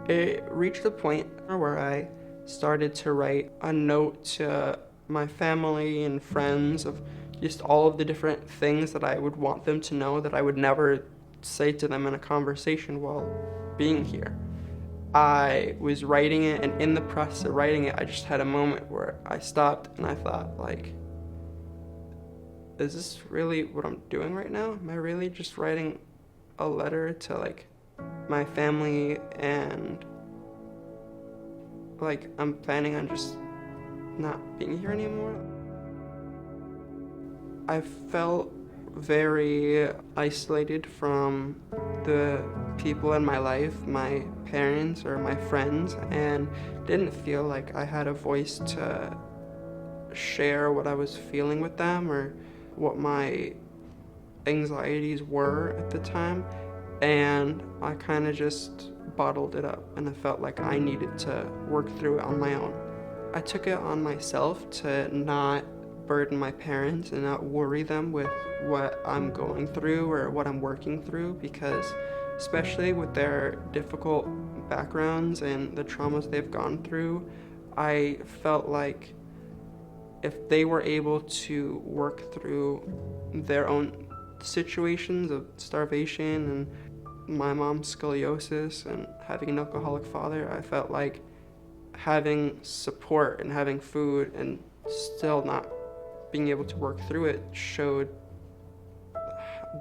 It reached a point where I started to write a note to my family and friends of just all of the different things that I would want them to know that I would never say to them in a conversation while being here. I was writing it, and in the process of writing it, I just had a moment where I stopped and I thought, like, is this really what I'm doing right now? Am I really just writing a letter to, like, my family, and, like, I'm planning on just not being here anymore? I felt very isolated from the people in my life, my parents or my friends, and didn't feel like I had a voice to share what I was feeling with them or what my anxieties were at the time. And I kind of just bottled it up, and I felt like I needed to work through it on my own. I took it on myself to not burden my parents and not worry them with what I'm going through or what I'm working through, because especially with their difficult backgrounds and the traumas they've gone through, I felt like if they were able to work through their own situations of starvation and my mom's scoliosis and having an alcoholic father, I felt like having support and having food and still not being able to work through it showed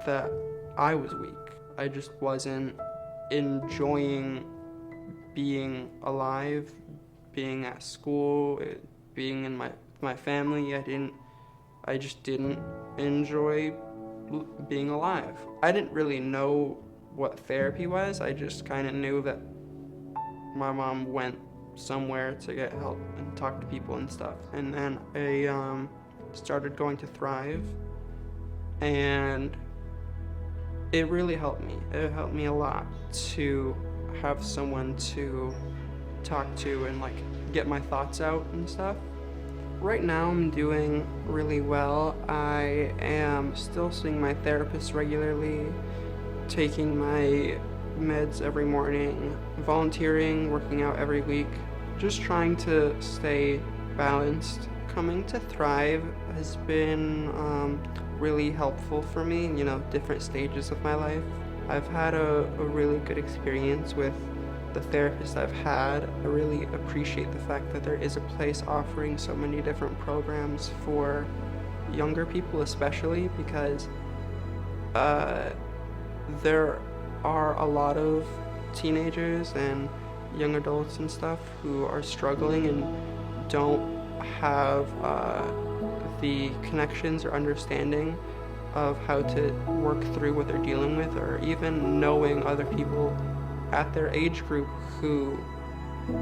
that I was weak. I just wasn't enjoying being alive, being at school, being in my family. I just didn't enjoy being alive. I didn't really know what therapy was. I just kind of knew that my mom went somewhere to get help and talk to people and stuff. And then I started going to Thrive, and it really helped me. It helped me a lot to have someone to talk to and, like, get my thoughts out and stuff. Right now I'm doing really well. I am still seeing my therapist regularly, taking my meds every morning, volunteering, working out every week, just trying to stay balanced. Coming to Thrive has been really helpful for me in, different stages of my life. I've had a really good experience with the therapist I've had. I really appreciate the fact that there is a place offering so many different programs for younger people, especially because there are a lot of teenagers and young adults and stuff who are struggling and don't have the connections or understanding of how to work through what they're dealing with, or even knowing other people at their age group who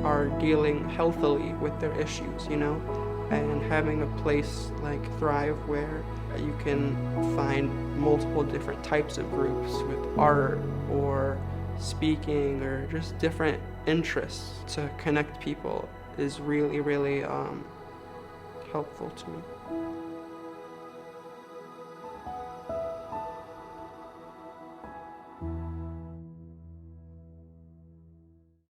are dealing healthily with their issues, and having a place like Thrive where you can find multiple different types of groups with art or speaking or just different interests to connect people is really, really helpful to me.